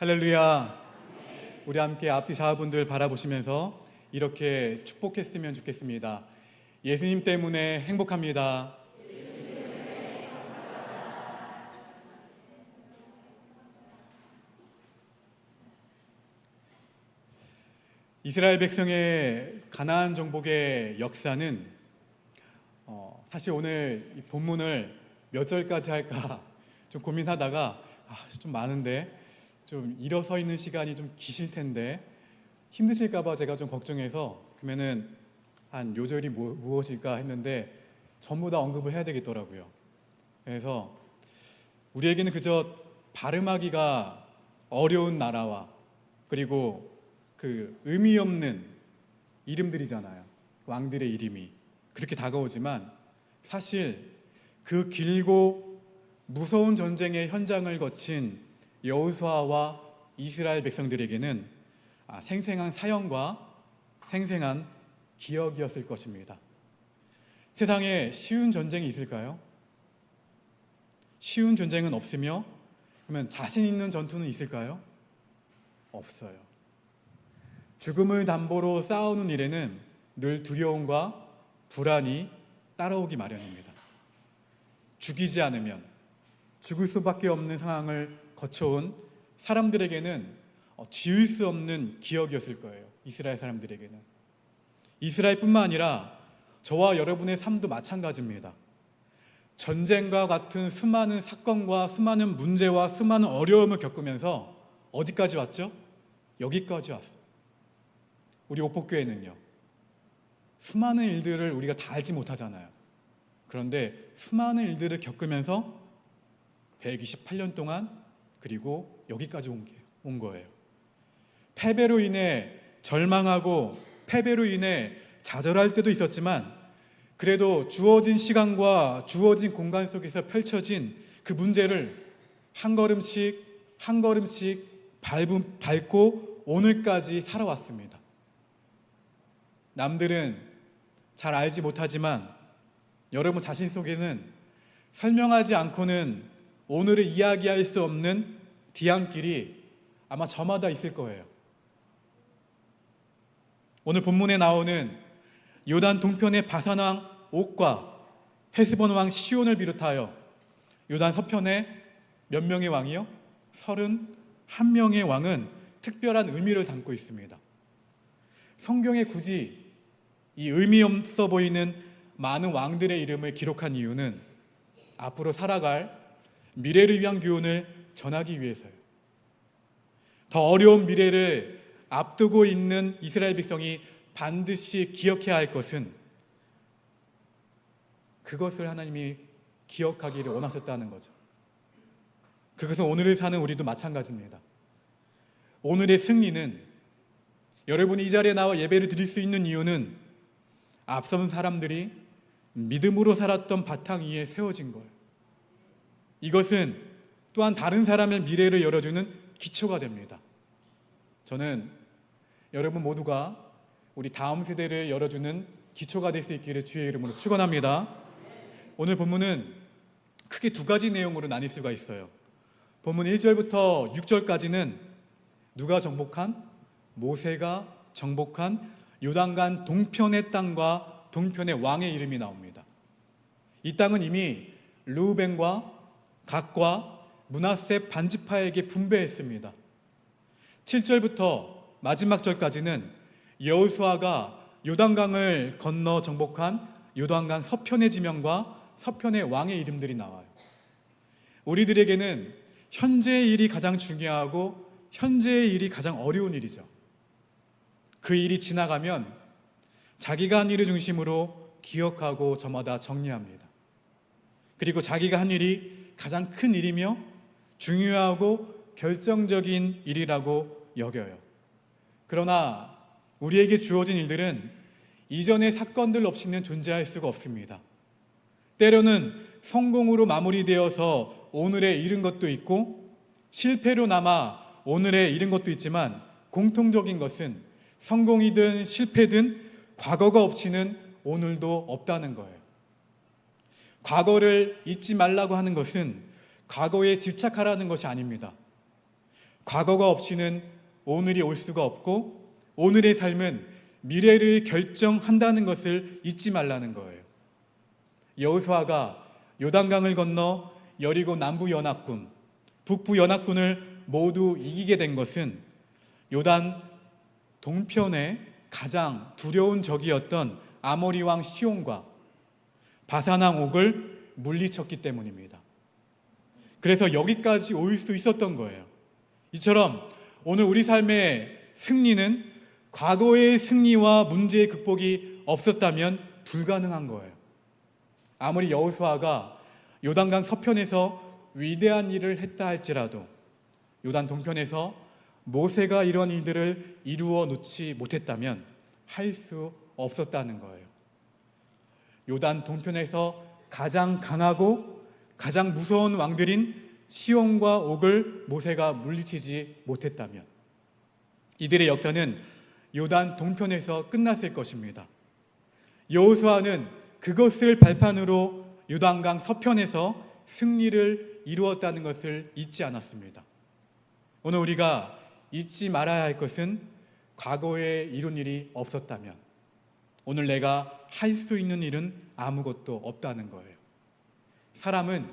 할렐루야. 우리 함께 앞뒤 좌우분들 바라보시면서 이렇게 축복했으면 좋겠습니다. 예수님 때문에 행복합니다. 이스라엘 백성의 가나안 정복의 역사는 사실 오늘 이 본문을 몇 절까지 할까 좀 고민하다가 좀 많은데 좀 일어서 있는 시간이 좀 기실 텐데 힘드실까봐 제가 좀 걱정해서 그러면은 한 요절이 무엇일까 했는데 전부 다 언급을 해야 되겠더라고요. 그래서 우리에게는 그저 발음하기가 어려운 나라와 그리고 그 의미 없는 이름들이잖아요. 왕들의 이름이 그렇게 다가오지만 사실 그 길고 무서운 전쟁의 현장을 거친 여호수아와 이스라엘 백성들에게는 생생한 사연과 생생한 기억이었을 것입니다. 세상에 쉬운 전쟁이 있을까요? 쉬운 전쟁은 없으며 그러면 자신 있는 전투는 있을까요? 없어요. 죽음을 담보로 싸우는 일에는 늘 두려움과 불안이 따라오기 마련입니다. 죽이지 않으면 죽을 수밖에 없는 상황을 거쳐온 사람들에게는 지울 수 없는 기억이었을 거예요. 이스라엘 사람들에게는. 이스라엘뿐만 아니라 저와 여러분의 삶도 마찬가지입니다. 전쟁과 같은 수많은 사건과 수많은 문제와 수많은 어려움을 겪으면서 어디까지 왔죠? 여기까지 왔어요. 우리 오포교회는요. 수많은 일들을 우리가 다 알지 못하잖아요. 그런데 수많은 일들을 겪으면서 128년 동안 그리고 여기까지 온 거예요. 패배로 인해 절망하고 패배로 인해 좌절할 때도 있었지만 그래도 주어진 시간과 주어진 공간 속에서 펼쳐진 그 문제를 한 걸음씩 한 걸음씩 밟고 오늘까지 살아왔습니다. 남들은 잘 알지 못하지만 여러분 자신 속에는 설명하지 않고는 오늘을 이야기할 수 없는 뒤안길이 아마 저마다 있을 거예요. 오늘 본문에 나오는 요단 동편의 바산왕 옥과 헤스본 왕 시온을 비롯하여 요단 서편에 몇 명의 왕이요? 31명의 왕은 특별한 의미를 담고 있습니다. 성경에 굳이 이 의미 없어 보이는 많은 왕들의 이름을 기록한 이유는 앞으로 살아갈 미래를 위한 교훈을 전하기 위해서요. 더 어려운 미래를 앞두고 있는 이스라엘 백성이 반드시 기억해야 할 것은 그것을 하나님이 기억하기를 원하셨다는 거죠. 그것은 오늘을 사는 우리도 마찬가지입니다. 오늘의 승리는 여러분이 이 자리에 나와 예배를 드릴 수 있는 이유는 앞선 사람들이 믿음으로 살았던 바탕 위에 세워진 거예요. 이것은 또한 다른 사람의 미래를 열어주는 기초가 됩니다. 저는 여러분 모두가 우리 다음 세대를 열어주는 기초가 될 수 있기를 주의 이름으로 축원합니다. 오늘 본문은 크게 두 가지 내용으로 나뉠 수가 있어요. 본문 1절부터 6절까지는 누가 정복한? 모세가 정복한 요단강 동편의 땅과 동편의 왕의 이름이 나옵니다. 이 땅은 이미 르우벤과 갓과 므낫세 반지파에게 분배했습니다. 7절부터 마지막 절까지는 여호수아가 요단강을 건너 정복한 요단강 서편의 지명과 서편의 왕의 이름들이 나와요. 우리들에게는 현재의 일이 가장 중요하고 현재의 일이 가장 어려운 일이죠. 그 일이 지나가면 자기가 한 일을 중심으로 기억하고 저마다 정리합니다. 그리고 자기가 한 일이 가장 큰 일이며 중요하고 결정적인 일이라고 여겨요. 그러나 우리에게 주어진 일들은 이전의 사건들 없이는 존재할 수가 없습니다. 때로는 성공으로 마무리되어서 오늘에 이른 것도 있고 실패로 남아 오늘에 이른 것도 있지만 공통적인 것은 성공이든 실패든 과거가 없이는 오늘도 없다는 거예요. 과거를 잊지 말라고 하는 것은 과거에 집착하라는 것이 아닙니다. 과거가 없이는 오늘이 올 수가 없고 오늘의 삶은 미래를 결정한다는 것을 잊지 말라는 거예요. 여호수아가 요단강을 건너 여리고 남부 연합군, 북부 연합군을 모두 이기게 된 것은 요단 동편에 가장 두려운 적이었던 아모리 왕 시온과 바산 왕 옥을 물리쳤기 때문입니다. 그래서 여기까지 올 수 있었던 거예요. 이처럼 오늘 우리 삶의 승리는 과거의 승리와 문제의 극복이 없었다면 불가능한 거예요. 아무리 여호수아가 요단강 서편에서 위대한 일을 했다 할지라도 요단 동편에서 모세가 이런 일들을 이루어 놓지 못했다면 할 수 없었다는 거예요. 요단 동편에서 가장 강하고 가장 무서운 왕들인 시온과 옥을 모세가 물리치지 못했다면 이들의 역사는 요단 동편에서 끝났을 것입니다. 여호수아는 그것을 발판으로 요단강 서편에서 승리를 이루었다는 것을 잊지 않았습니다. 오늘 우리가 잊지 말아야 할 것은 과거에 이룬 일이 없었다면 오늘 내가 할 수 있는 일은 아무것도 없다는 거예요. 사람은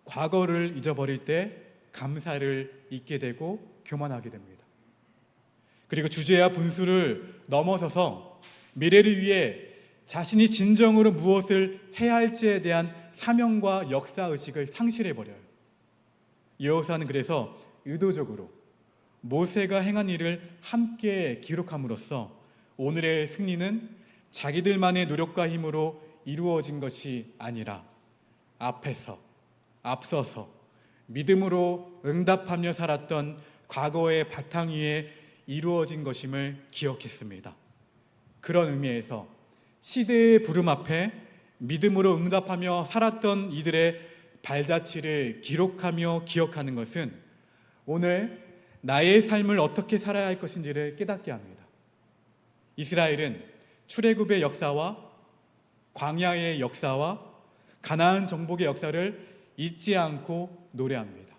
과거를 잊어버릴 때 감사를 잊게 되고 교만하게 됩니다. 그리고 주제와 분수를 넘어서서 미래를 위해 자신이 진정으로 무엇을 해야 할지에 대한 사명과 역사의식을 상실해버려요. 여호수아는 그래서 의도적으로 모세가 행한 일을 함께 기록함으로써 오늘의 승리는 자기들만의 노력과 힘으로 이루어진 것이 아니라 앞서서 믿음으로 응답하며 살았던 과거의 바탕 위에 이루어진 것임을 기억했습니다. 그런 의미에서 시대의 부름 앞에 믿음으로 응답하며 살았던 이들의 발자취를 기록하며 기억하는 것은 오늘 나의 삶을 어떻게 살아야 할 것인지를 깨닫게 합니다. 이스라엘은 출애굽의 역사와 광야의 역사와 가나안 정복의 역사를 잊지 않고 노래합니다.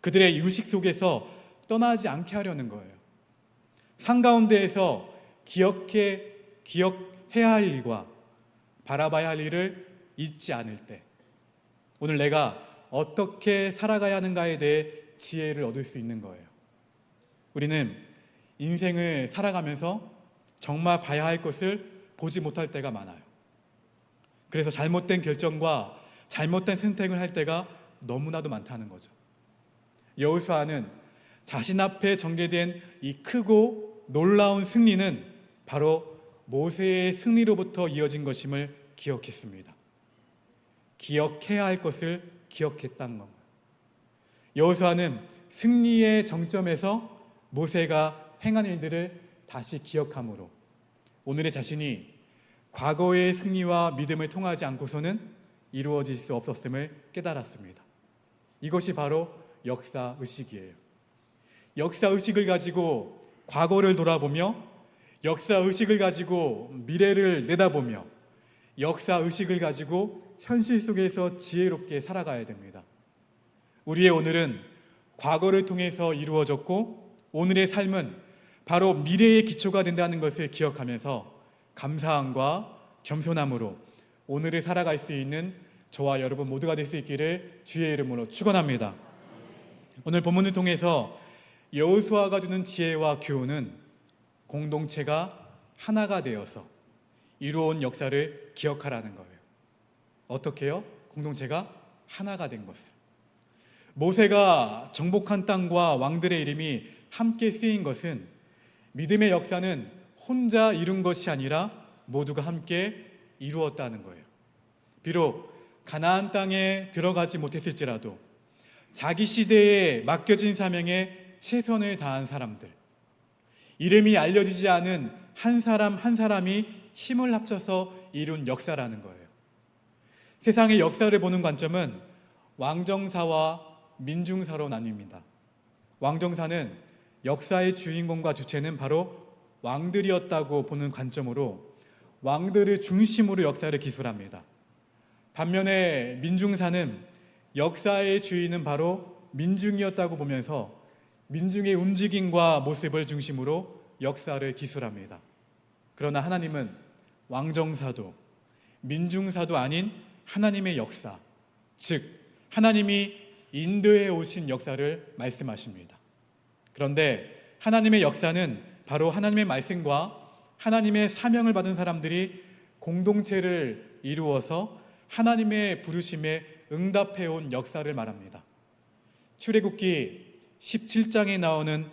그들의 의식 속에서 떠나지 않게 하려는 거예요. 산 가운데에서 기억해야 할 일과 바라봐야 할 일을 잊지 않을 때 오늘 내가 어떻게 살아가야 하는가에 대해 지혜를 얻을 수 있는 거예요. 우리는 인생을 살아가면서 정말 봐야 할 것을 보지 못할 때가 많아요. 그래서 잘못된 결정과 잘못된 선택을 할 때가 너무나도 많다는 거죠. 여호수아는 자신 앞에 전개된 이 크고 놀라운 승리는 바로 모세의 승리로부터 이어진 것임을 기억했습니다. 기억해야 할 것을 기억했다는 겁니다. 여호수아는 승리의 정점에서 모세가 행한 일들을 다시 기억함으로 오늘의 자신이 과거의 승리와 믿음을 통하지 않고서는 이루어질 수 없었음을 깨달았습니다. 이것이 바로 역사의식이에요. 역사의식을 가지고 과거를 돌아보며 역사의식을 가지고 미래를 내다보며 역사의식을 가지고 현실 속에서 지혜롭게 살아가야 됩니다. 우리의 오늘은 과거를 통해서 이루어졌고 오늘의 삶은 바로 미래의 기초가 된다는 것을 기억하면서 감사함과 겸손함으로 오늘을 살아갈 수 있는 저와 여러분 모두가 될 수 있기를 주의 이름으로 축원합니다. 오늘 본문을 통해서 여호수아가 주는 지혜와 교훈은 공동체가 하나가 되어서 이루어온 역사를 기억하라는 거예요. 어떻게요? 공동체가 하나가 된 것을. 모세가 정복한 땅과 왕들의 이름이 함께 쓰인 것은 믿음의 역사는 혼자 이룬 것이 아니라 모두가 함께 이루었다는 거예요. 비록 가나안 땅에 들어가지 못했을지라도 자기 시대에 맡겨진 사명에 최선을 다한 사람들, 이름이 알려지지 않은 한 사람 한 사람이 힘을 합쳐서 이룬 역사라는 거예요. 세상의 역사를 보는 관점은 왕정사와 민중사로 나뉩니다. 왕정사는 역사의 주인공과 주체는 바로 왕들이었다고 보는 관점으로 왕들을 중심으로 역사를 기술합니다. 반면에 민중사는 역사의 주인은 바로 민중이었다고 보면서 민중의 움직임과 모습을 중심으로 역사를 기술합니다. 그러나 하나님은 왕정사도, 민중사도 아닌 하나님의 역사, 즉 하나님이 인도해 오신 역사를 말씀하십니다. 그런데 하나님의 역사는 바로 하나님의 말씀과 하나님의 사명을 받은 사람들이 공동체를 이루어서 하나님의 부르심에 응답해 온 역사를 말합니다. 출애굽기 17장에 나오는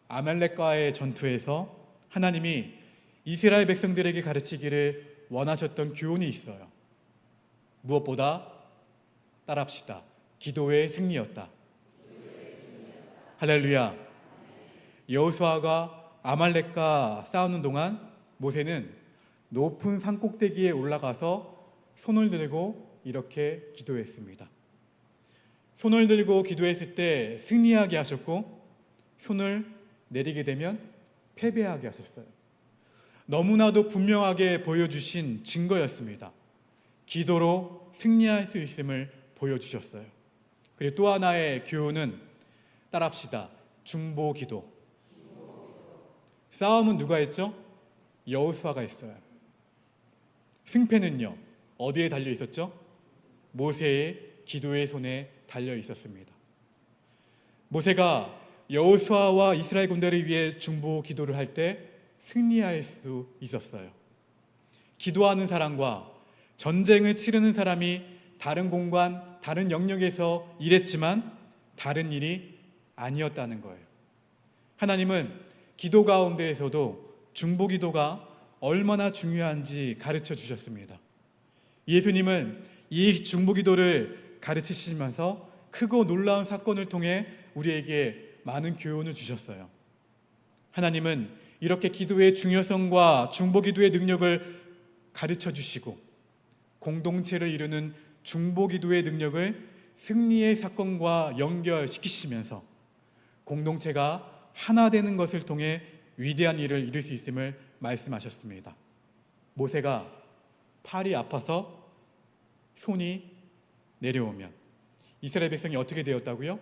아말렉과의 전투에서 하나님이 이스라엘 백성들에게 가르치기를 원하셨던 교훈이 있어요. 무엇보다 따라합시다. 기도의 승리였다. 할렐루야. 여호수아가 아말렉과 싸우는 동안 모세는 높은 산 꼭대기에 올라가서 손을 들고 이렇게 기도했습니다. 손을 들고 기도했을 때 승리하게 하셨고, 손을 내리게 되면 패배하게 하셨어요. 너무나도 분명하게 보여주신 증거였습니다. 기도로 승리할 수 있음을 보여주셨어요. 그리고 또 하나의 교훈은 따라합시다. 중보기도. 싸움은 누가 했죠? 여호수아가 했어요. 승패는요, 어디에 달려 있었죠? 모세의 기도의 손에 달려 있었습니다. 모세가 여호수아와 이스라엘 군대를 위해 중보 기도를 할 때 승리할 수 있었어요. 기도하는 사람과 전쟁을 치르는 사람이 다른 공간, 다른 영역에서 일했지만 다른 일이 아니었다는 거예요. 하나님은 기도 가운데에서도 중보 기도가 얼마나 중요한지 가르쳐 주셨습니다. 예수님은 이 중보 기도를 가르치시면서 크고 놀라운 사건을 통해 우리에게 많은 교훈을 주셨어요. 하나님은 이렇게 기도의 중요성과 중보 기도의 능력을 가르쳐 주시고 공동체를 이루는 중보 기도의 능력을 승리의 사건과 연결시키시면서 공동체가 하나 되는 것을 통해 위대한 일을 이룰 수 있음을 말씀하셨습니다. 모세가 팔이 아파서 손이 내려오면 이스라엘 백성이 어떻게 되었다고요?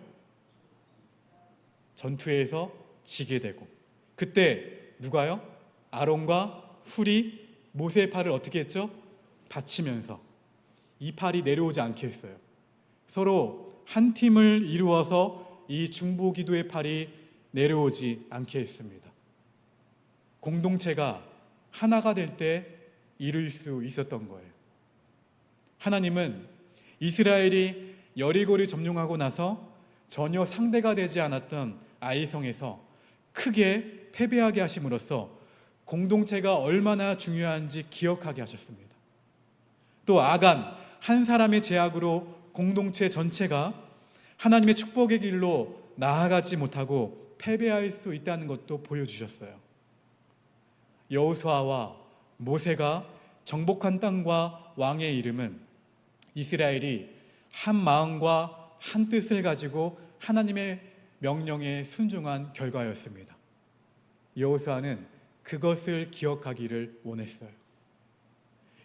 전투에서 지게 되고, 그때 누가요? 아론과 훌이 모세의 팔을 어떻게 했죠? 받치면서 이 팔이 내려오지 않게 했어요. 서로 한 팀을 이루어서 이 중보 기도의 팔이 내려오지 않게 했습니다. 공동체가 하나가 될 때 이룰 수 있었던 거예요. 하나님은 이스라엘이 여리고를 점령하고 나서 전혀 상대가 되지 않았던 아이성에서 크게 패배하게 하심으로써 공동체가 얼마나 중요한지 기억하게 하셨습니다. 또 아간 한 사람의 제약으로 공동체 전체가 하나님의 축복의 길로 나아가지 못하고 패배할 수 있다는 것도 보여주셨어요. 여호수아와 모세가 정복한 땅과 왕의 이름은 이스라엘이 한 마음과 한 뜻을 가지고 하나님의 명령에 순종한 결과였습니다. 여호수아는 그것을 기억하기를 원했어요.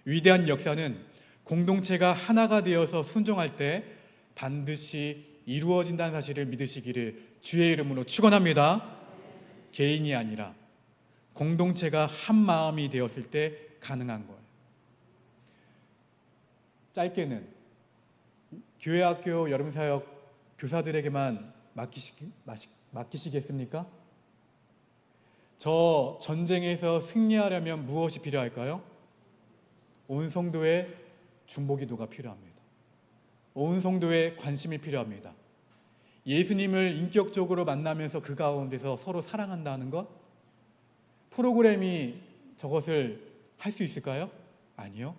위대한 역사는 공동체가 하나가 되어서 순종할 때 반드시 이루어진다는 사실을 믿으시기를 주의 이름으로 축원합니다. 개인이 아니라 공동체가 한 마음이 되었을 때 가능한 거예요. 짧게는 교회 학교 여름사역 교사들에게만 맡기시겠습니까? 저 전쟁에서 승리하려면 무엇이 필요할까요? 온 성도의 중보기도가 필요합니다. 온 성도의 관심이 필요합니다. 예수님을 인격적으로 만나면서 그 가운데서 서로 사랑한다는 것? 프로그램이 저것을 할 수 있을까요? 아니요.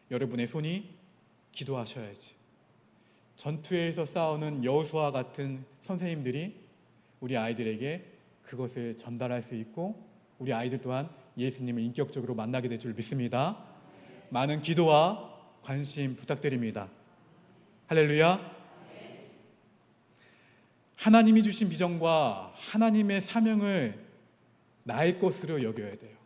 여러분의 손이 기도하셔야지. 전투에서 싸우는 여호수아와 같은 선생님들이 우리 아이들에게 그것을 전달할 수 있고 우리 아이들 또한 예수님을 인격적으로 만나게 될 줄 믿습니다. 많은 기도와 관심 부탁드립니다. 할렐루야. 하나님이 주신 비전과 하나님의 사명을 나의 것으로 여겨야 돼요.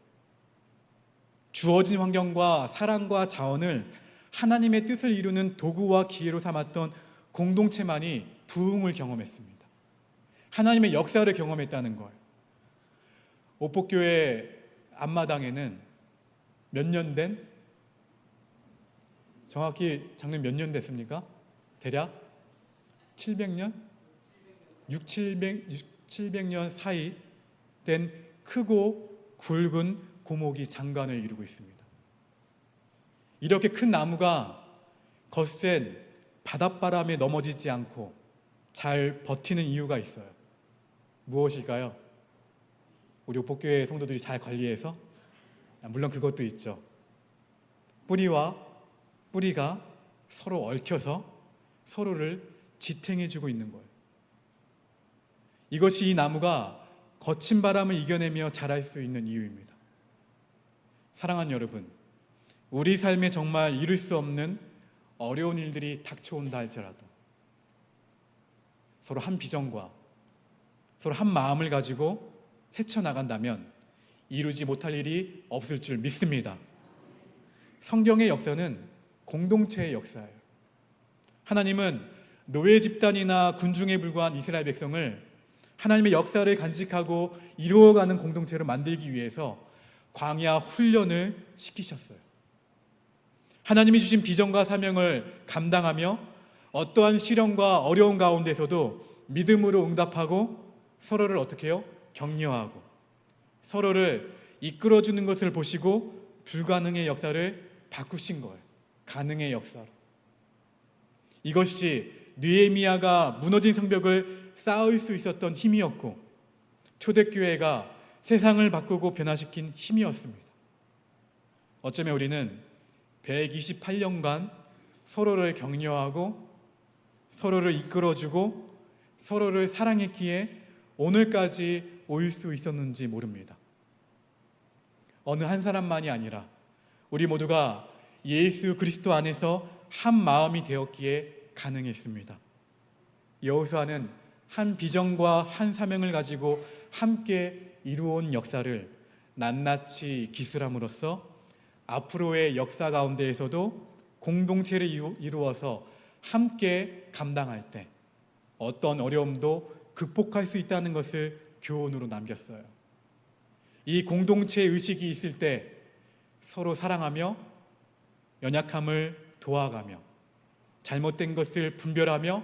주어진 환경과 사랑과 자원을 하나님의 뜻을 이루는 도구와 기회로 삼았던 공동체만이 부흥을 경험했습니다. 하나님의 역사를 경험했다는 걸. 오폭교회 앞마당에는 몇 년 된? 정확히 장로님 몇 년 됐습니까? 대략 700년? 700년 사이 된 크고 굵은 고목이 장관을 이루고 있습니다. 이렇게 큰 나무가 거센 바닷바람에 넘어지지 않고 잘 버티는 이유가 있어요. 무엇일까요? 우리 오폭교회 성도들이 잘 관리해서? 물론 그것도 있죠. 뿌리가 서로 얽혀서 서로를 지탱해주고 있는 거예요. 이것이 이 나무가 거친 바람을 이겨내며 자랄 수 있는 이유입니다. 사랑하는 여러분, 우리 삶에 정말 이룰 수 없는 어려운 일들이 닥쳐온다 할지라도 서로 한 비전과 서로 한 마음을 가지고 헤쳐나간다면 이루지 못할 일이 없을 줄 믿습니다. 성경의 역사는 공동체의 역사예요. 하나님은 노예 집단이나 군중에 불과한 이스라엘 백성을 하나님의 역사를 간직하고 이루어가는 공동체로 만들기 위해서 광야 훈련을 시키셨어요. 하나님이 주신 비전과 사명을 감당하며 어떠한 시련과 어려운 가운데서도 믿음으로 응답하고 서로를 어떻게 해요? 격려하고 서로를 이끌어주는 것을 보시고 불가능의 역사를 바꾸신 거예요. 가능의 역사로. 이것이 느헤미야가 무너진 성벽을 쌓을 수 있었던 힘이었고 초대교회가 세상을 바꾸고 변화시킨 힘이었습니다. 어쩌면 우리는 128년간 서로를 격려하고 서로를 이끌어주고 서로를 사랑했기에 오늘까지 올 수 있었는지 모릅니다. 어느 한 사람만이 아니라 우리 모두가 예수 그리스도 안에서 한 마음이 되었기에 가능했습니다. 여호수아는 한 비전과 한 사명을 가지고 함께 이루어온 역사를 낱낱이 기술함으로써 앞으로의 역사 가운데에서도 공동체를 이루어서 함께 감당할 때 어떤 어려움도 극복할 수 있다는 것을 교훈으로 남겼어요. 이 공동체 의식이 있을 때 서로 사랑하며 연약함을 도와가며 잘못된 것을 분별하며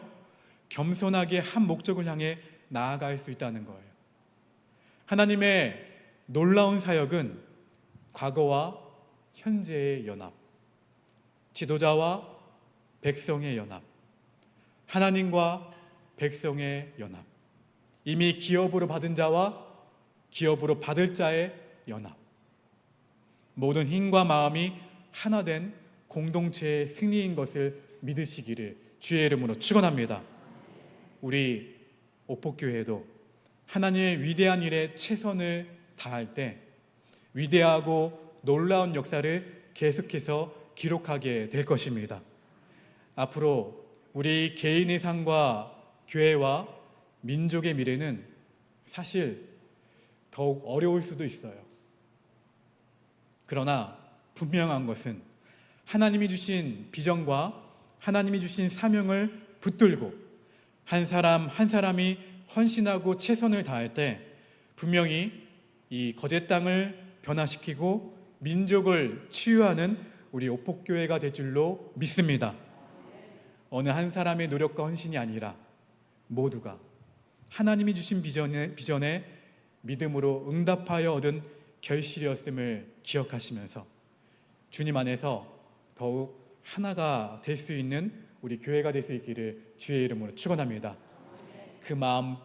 겸손하게 한 목적을 향해 나아갈 수 있다는 거예요. 하나님의 놀라운 사역은 과거와 현재의 연합, 지도자와 백성의 연합, 하나님과 백성의 연합, 이미 기업으로 받은 자와 기업으로 받을 자의 연합, 모든 힘과 마음이 하나 된 공동체의 승리인 것을 믿으시기를 주의 이름으로 축원합니다. 우리 오폭교회도 하나님의 위대한 일에 최선을 다할 때 위대하고 놀라운 역사를 계속해서 기록하게 될 것입니다. 앞으로 우리 개인의 삶과 교회와 민족의 미래는 사실 더욱 어려울 수도 있어요. 그러나 분명한 것은 하나님이 주신 비전과 하나님이 주신 사명을 붙들고 한 사람 한 사람이 헌신하고 최선을 다할 때 분명히 이 거제 땅을 변화시키고 민족을 치유하는 우리 오폭교회가 될 줄로 믿습니다. 어느 한 사람의 노력과 헌신이 아니라 모두가 하나님이 주신 비전에 믿음으로 응답하여 얻은 결실이었음을 기억하시면서 주님 안에서 더욱 하나가 될 수 있는 우리 교회가 될 수 있기를 주의 이름으로 축원합니다. 그 마음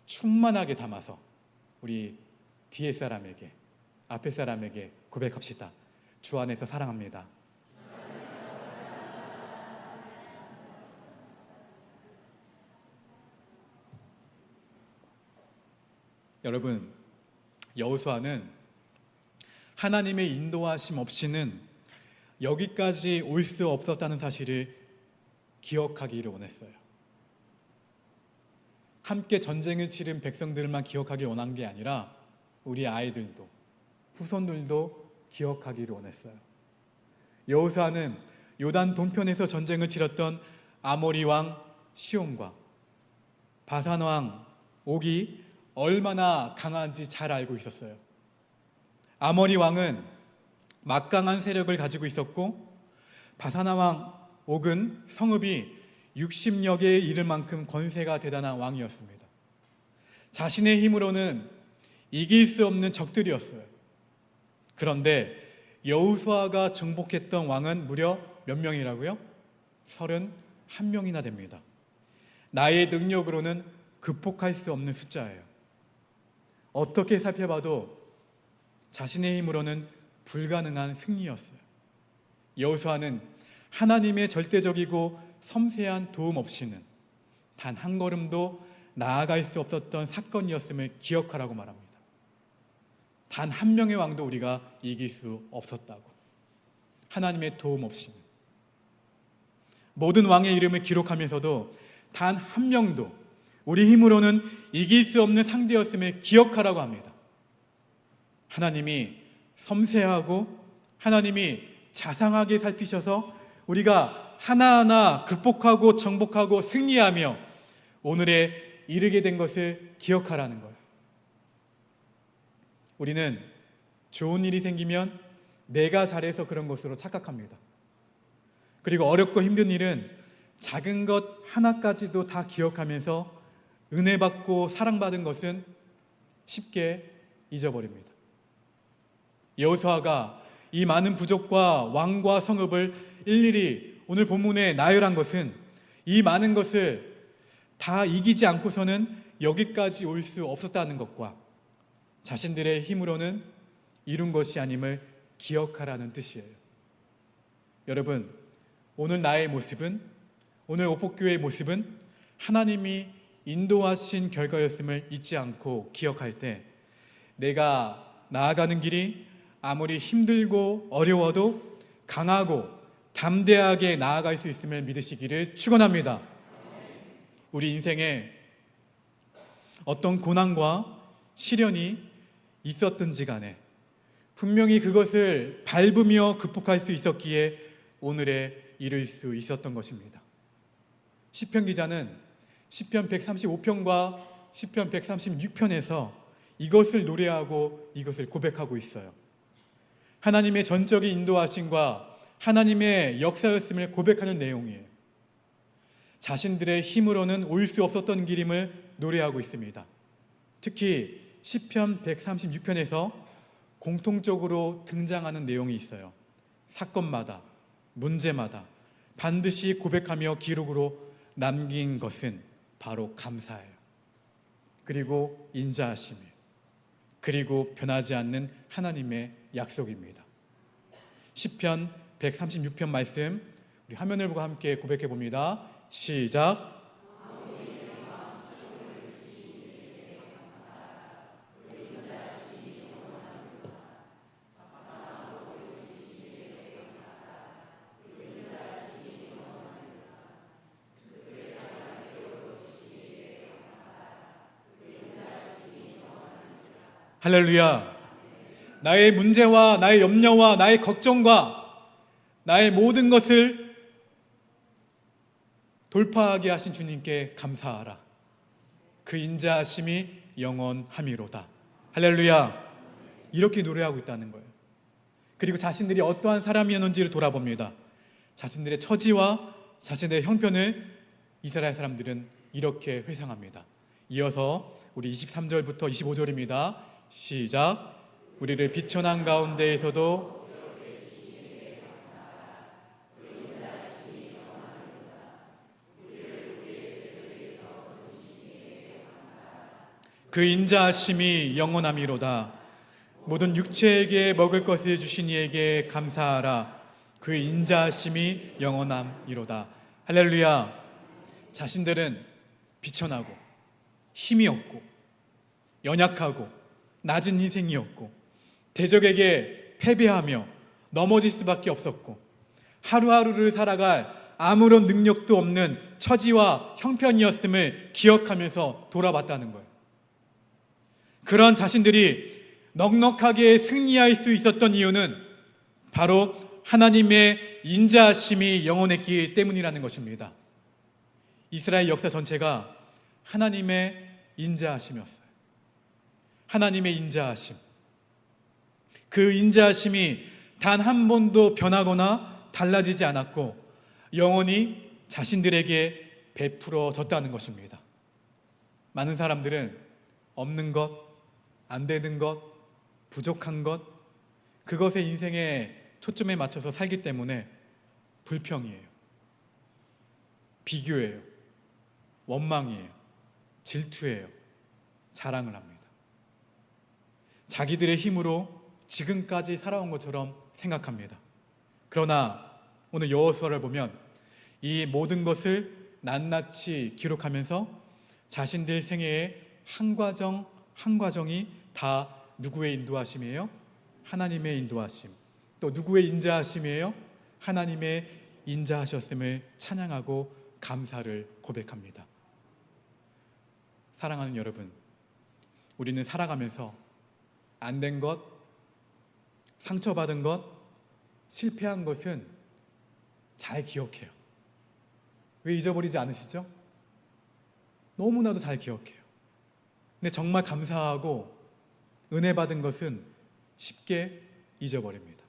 충만하게 담아서 우리 뒤에 사람에게 앞에 사람에게 고백합시다. 주 안에서 사랑합니다. 여러분, 여호수아는 하나님의 인도하심 없이는 여기까지 올 수 없었다는 사실을 기억하기를 원했어요. 함께 전쟁을 치른 백성들만 기억하기 원한 게 아니라 우리 아이들도 후손들도 기억하기를 원했어요. 여호수아는 요단 동편에서 전쟁을 치렀던 아모리 왕 시온과 바산 왕 옥이 얼마나 강한지 잘 알고 있었어요. 아모리 왕은 막강한 세력을 가지고 있었고 바사나 왕 옥은 성읍이 60여 개에 이를 만큼 권세가 대단한 왕이었습니다. 자신의 힘으로는 이길 수 없는 적들이었어요. 그런데 여호수아가 정복했던 왕은 무려 몇 명이라고요? 31명이나 됩니다. 나의 능력으로는 극복할 수 없는 숫자예요. 어떻게 살펴봐도 자신의 힘으로는 불가능한 승리였어요. 여호수아는 하나님의 절대적이고 섬세한 도움 없이는 단 한 걸음도 나아갈 수 없었던 사건이었음을 기억하라고 말합니다. 단 한 명의 왕도 우리가 이길 수 없었다고. 하나님의 도움 없이는. 모든 왕의 이름을 기록하면서도 단 한 명도 우리 힘으로는 이길 수 없는 상대였음을 기억하라고 합니다. 하나님이 섬세하고 하나님이 자상하게 살피셔서 우리가 하나하나 극복하고 정복하고 승리하며 오늘에 이르게 된 것을 기억하라는 거예요. 우리는 좋은 일이 생기면 내가 잘해서 그런 것으로 착각합니다. 그리고 어렵고 힘든 일은 작은 것 하나까지도 다 기억하면서 은혜 받고 사랑받은 것은 쉽게 잊어버립니다. 여호수아가 이 많은 부족과 왕과 성읍을 일일이 오늘 본문에 나열한 것은 이 많은 것을 다 이기지 않고서는 여기까지 올 수 없었다는 것과 자신들의 힘으로는 이룬 것이 아님을 기억하라는 뜻이에요. 여러분, 오늘 나의 모습은, 오늘 오폭교회의 모습은 하나님이 인도하신 결과였음을 잊지 않고 기억할 때 내가 나아가는 길이 아무리 힘들고 어려워도 강하고 담대하게 나아갈 수 있음을 믿으시기를 축원합니다. 우리 인생에 어떤 고난과 시련이 있었든지 간에 분명히 그것을 밟으며 극복할 수 있었기에 오늘에 이를 수 있었던 것입니다. 시편 기자는 시편 135편과 시편 136편에서 이것을 노래하고 이것을 고백하고 있어요. 하나님의 전적인 인도하심과 하나님의 역사였음을 고백하는 내용이에요. 자신들의 힘으로는 올 수 없었던 길임을 노래하고 있습니다. 특히 시편 136편에서 공통적으로 등장하는 내용이 있어요. 사건마다, 문제마다 반드시 고백하며 기록으로 남긴 것은 바로 감사예요. 그리고 인자하심이에요. 그리고 변하지 않는 하나님의 약속입니다. 시편 136편 말씀 우리 화면을 보고 함께 고백해 봅니다. 시작. 할렐루야. 나의 문제와 나의 염려와 나의 걱정과 나의 모든 것을 돌파하게 하신 주님께 감사하라. 그 인자하심이 영원함이로다. 할렐루야. 이렇게 노래하고 있다는 거예요. 그리고 자신들이 어떠한 사람이었는지를 돌아봅니다. 자신들의 처지와 자신들의 형편을 이스라엘 사람들은 이렇게 회상합니다. 이어서 우리 23절부터 25절입니다. 시작. 우리를 비천한 가운데에서도 그 인자하심이 영원함이로다. 모든 육체에게 먹을 것을 주신 이에게 감사하라. 그 인자하심이 영원함이로다. 할렐루야. 자신들은 비천하고 힘이 없고 연약하고 낮은 인생이었고 대적에게 패배하며 넘어질 수밖에 없었고 하루하루를 살아갈 아무런 능력도 없는 처지와 형편이었음을 기억하면서 돌아봤다는 거예요. 그런 자신들이 넉넉하게 승리할 수 있었던 이유는 바로 하나님의 인자하심이 영원했기 때문이라는 것입니다. 이스라엘 역사 전체가 하나님의 인자하심이었어요. 하나님의 인자하심. 그 인자하심이 단 한 번도 변하거나 달라지지 않았고 영원히 자신들에게 베풀어졌다는 것입니다. 많은 사람들은 없는 것, 안 되는 것, 부족한 것, 그것에 인생의 초점에 맞춰서 살기 때문에 불평이에요. 비교예요. 원망이에요. 질투예요. 자랑을 합니다. 자기들의 힘으로 지금까지 살아온 것처럼 생각합니다. 그러나 오늘 여호수아를 보면 이 모든 것을 낱낱이 기록하면서 자신들 생애의 한 과정 한 과정이 다 누구의 인도하심이에요? 하나님의 인도하심. 또 누구의 인자하심이에요? 하나님의 인자하셨음을 찬양하고 감사를 고백합니다. 사랑하는 여러분, 우리는 살아가면서 안 된 것, 상처받은 것, 실패한 것은 잘 기억해요. 왜 잊어버리지 않으시죠? 너무나도 잘 기억해요. 근데 정말 감사하고 은혜 받은 것은 쉽게 잊어버립니다.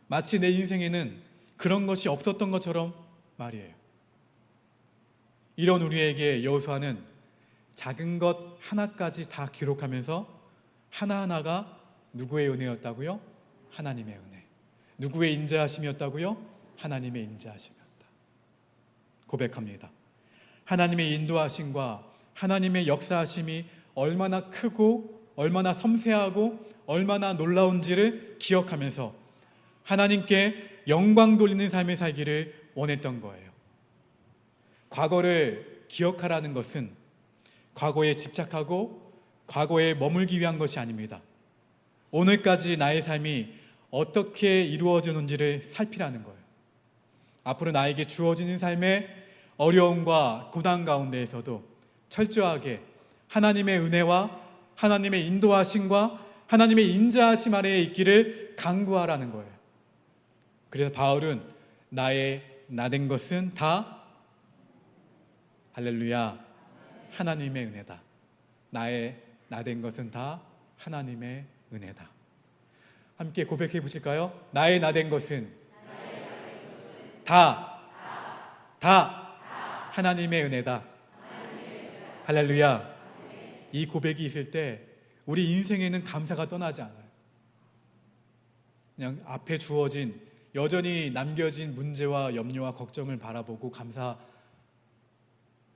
마치 내 인생에는 그런 것이 없었던 것처럼 말이에요. 이런 우리에게 여호수아는 작은 것 하나까지 다 기록하면서 하나하나가 누구의 은혜였다고요? 하나님의 은혜. 누구의 인자하심이었다고요? 하나님의 인자하심이었다. 고백합니다. 하나님의 인도하심과 하나님의 역사하심이 얼마나 크고 얼마나 섬세하고 얼마나 놀라운지를 기억하면서 하나님께 영광 돌리는 삶을 살기를 원했던 거예요. 과거를 기억하라는 것은 과거에 집착하고 과거에 머물기 위한 것이 아닙니다. 오늘까지 나의 삶이 어떻게 이루어지는지를 살피라는 거예요. 앞으로 나에게 주어지는 삶의 어려움과 고난 가운데에서도 철저하게 하나님의 은혜와 하나님의 인도하심과 하나님의 인자하심 아래에 있기를 간구하라는 거예요. 그래서 바울은 나의 나된 것은 다 할렐루야 하나님의 은혜다. 나의 나된 것은 다 하나님의 은혜다. 함께 고백해 보실까요? 나의 나된 것은 다 하나님의 은혜다. 할렐루야. 이 고백이 있을 때 우리 인생에는 감사가 떠나지 않아요. 그냥 앞에 주어진 여전히 남겨진 문제와 염려와 걱정을 바라보고 감사를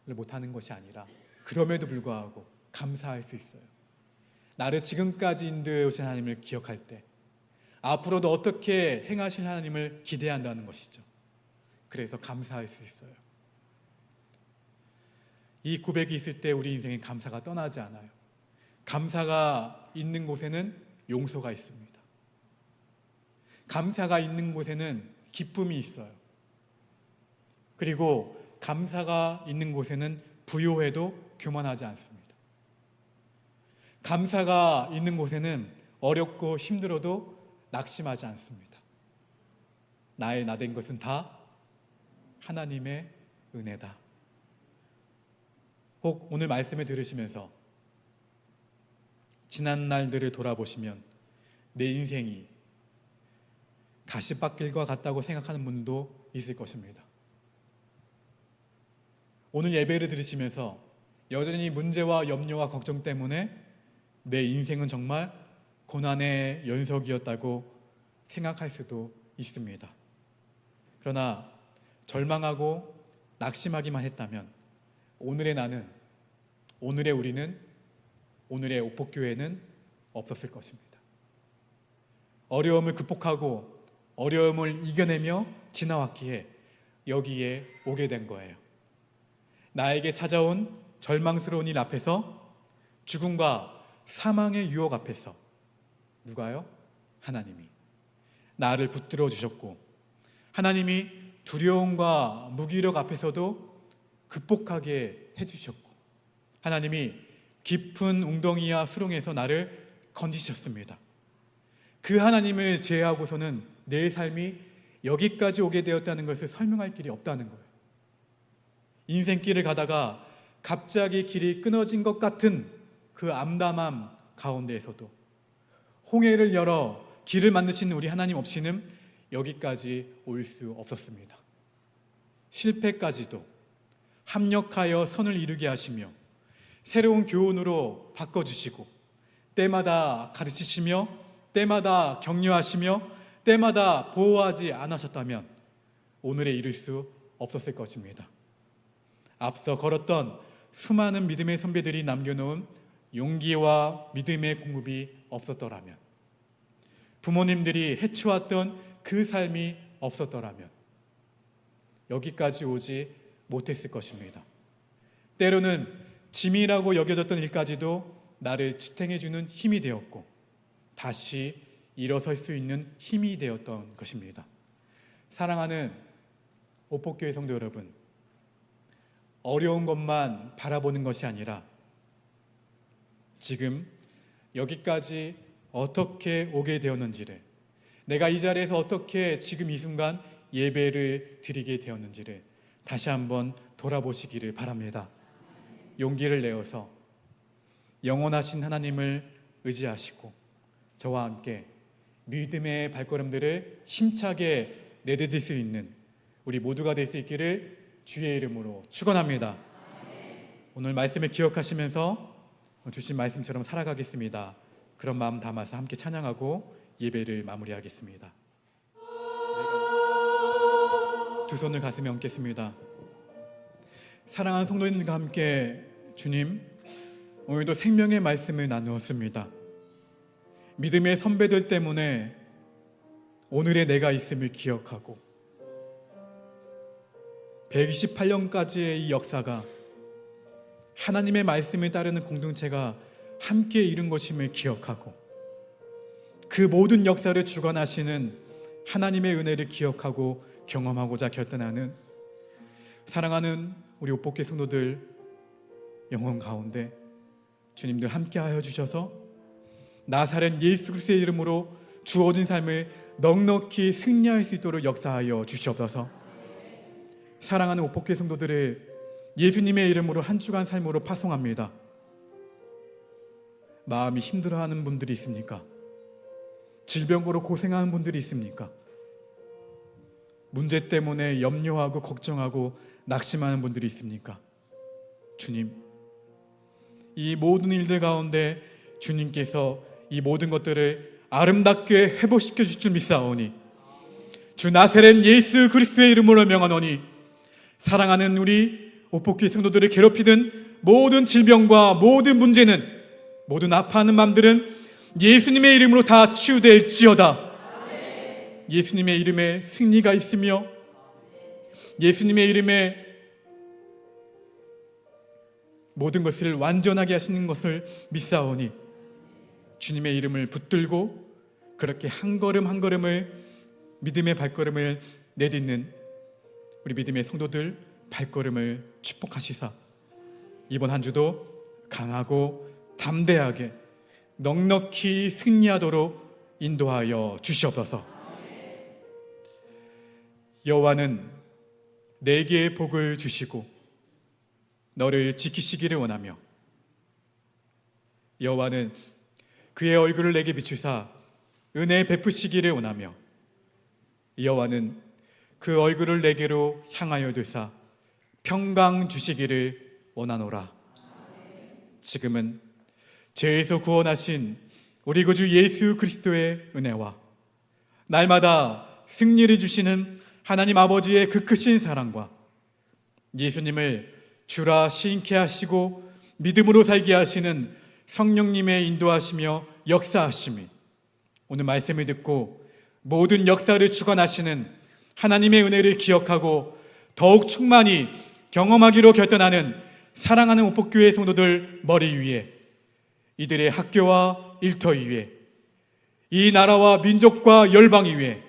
못하는 것이 아니라 그럼에도 불구하고 감사할 수 있어요. 나를 지금까지 인도해 오신 하나님을 기억할 때 앞으로도 어떻게 행하실 하나님을 기대한다는 것이죠. 그래서 감사할 수 있어요. 이 고백이 있을 때 우리 인생에 감사가 떠나지 않아요. 감사가 있는 곳에는 용서가 있습니다. 감사가 있는 곳에는 기쁨이 있어요. 그리고 감사가 있는 곳에는 부요해도 교만하지 않습니다. 감사가 있는 곳에는 어렵고 힘들어도 낙심하지 않습니다. 나의 나된 것은 다 하나님의 은혜다. 혹 오늘 말씀을 들으시면서 지난 날들을 돌아보시면 내 인생이 가시밭길과 같다고 생각하는 분도 있을 것입니다. 오늘 예배를 들으시면서 여전히 문제와 염려와 걱정 때문에 내 인생은 정말 고난의 연속이었다고 생각할 수도 있습니다. 그러나 절망하고 낙심하기만 했다면 오늘의 나는, 오늘의 우리는, 오늘의 오폭교회는 없었을 것입니다. 어려움을 극복하고 어려움을 이겨내며 지나왔기에 여기에 오게 된 거예요. 나에게 찾아온 절망스러운 일 앞에서, 죽음과 사망의 유혹 앞에서 누가요? 하나님이 나를 붙들어 주셨고, 하나님이 두려움과 무기력 앞에서도 극복하게 해주셨고, 하나님이 깊은 웅덩이와 수렁에서 나를 건지셨습니다. 그 하나님을 제외하고서는 내 삶이 여기까지 오게 되었다는 것을 설명할 길이 없다는 거예요. 인생길을 가다가 갑자기 길이 끊어진 것 같은 그 암담함 가운데에서도 홍해를 열어 길을 만드시는 우리 하나님 없이는 여기까지 올 수 없었습니다. 실패까지도 합력하여 선을 이루게 하시며 새로운 교훈으로 바꿔주시고 때마다 가르치시며 때마다 격려하시며 때마다 보호하지 않으셨다면 오늘에 이를 수 없었을 것입니다. 앞서 걸었던 수많은 믿음의 선배들이 남겨놓은 용기와 믿음의 공급이 없었더라면, 부모님들이 해치웠던 그 삶이 없었더라면 여기까지 오지 못했을 것입니다. 때로는 짐이라고 여겨졌던 일까지도 나를 지탱해주는 힘이 되었고 다시 일어설 수 있는 힘이 되었던 것입니다. 사랑하는 오복교회 성도 여러분, 어려운 것만 바라보는 것이 아니라 지금 여기까지 어떻게 오게 되었는지를, 내가 이 자리에서 어떻게 지금 이 순간 예배를 드리게 되었는지를 다시 한번 돌아보시기를 바랍니다. 용기를 내어서 영원하신 하나님을 의지하시고 저와 함께 믿음의 발걸음들을 힘차게 내디딜 수 있는 우리 모두가 될 수 있기를 주의 이름으로 축원합니다. 오늘 말씀을 기억하시면서 주신 말씀처럼 살아가겠습니다. 그런 마음 담아서 함께 찬양하고 예배를 마무리하겠습니다. 두 손을 가슴에 얹겠습니다. 사랑하는 성도님들과 함께 주님, 오늘도 생명의 말씀을 나누었습니다. 믿음의 선배들 때문에 오늘의 내가 있음을 기억하고 128년까지의 이 역사가 하나님의 말씀을 따르는 공동체가 함께 이룬 것임을 기억하고 그 모든 역사를 주관하시는 하나님의 은혜를 기억하고 경험하고자 결단하는 사랑하는 우리 옷벗기 성도들 영혼 가운데 주님들 함께하여 주셔서 나사렛 예수 그리스도의 이름으로 주어진 삶을 넉넉히 승리할 수 있도록 역사하여 주시옵소서. 사랑하는 옷벗기 성도들을 예수님의 이름으로 한 주간 삶으로 파송합니다. 마음이 힘들어하는 분들이 있습니까? 질병으로 고생하는 분들이 있습니까? 문제 때문에 염려하고 걱정하고 낙심하는 분들이 있습니까? 주님, 이 모든 일들 가운데 주님께서 이 모든 것들을 아름답게 회복시켜 주실 줄 믿사오니 주 나사렛 예수 그리스도의 이름으로 명하노니 사랑하는 우리 옷벗기 성도들을 괴롭히는 모든 질병과 모든 문제는, 모든 아파하는 마음들은 예수님의 이름으로 다 치유될지어다. 예수님의 이름에 승리가 있으며 예수님의 이름에 모든 것을 완전하게 하시는 것을 믿사오니 주님의 이름을 붙들고 그렇게 한 걸음 한 걸음을 믿음의 발걸음을 내딛는 우리 믿음의 성도들 발걸음을 축복하시사 이번 한 주도 강하고 담대하게 넉넉히 승리하도록 인도하여 주시옵소서. 여호와는 내게 복을 주시고 너를 지키시기를 원하며 여호와는 그의 얼굴을 내게 비추사 은혜 베푸시기를 원하며 여호와는 그 얼굴을 내게로 향하여 두사 평강 주시기를 원하노라. 지금은 죄에서 구원하신 우리 구주 예수 그리스도의 은혜와 날마다 승리를 주시는 하나님 아버지의 그 크신 사랑과 예수님을 주라 시인케 하시고 믿음으로 살게 하시는 성령님의 인도하시며 역사하심이 오늘 말씀을 듣고 모든 역사를 주관하시는 하나님의 은혜를 기억하고 더욱 충만히 경험하기로 결단하는 사랑하는 옷벗교회 성도들 머리 위에, 이들의 학교와 일터 위에, 이 나라와 민족과 열방 위에,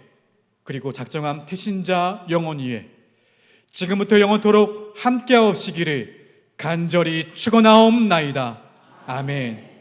그리고 작정한 태신자 영혼 위에 지금부터 영원토록 함께하옵시기를 간절히 축원하옵나이다. 아멘.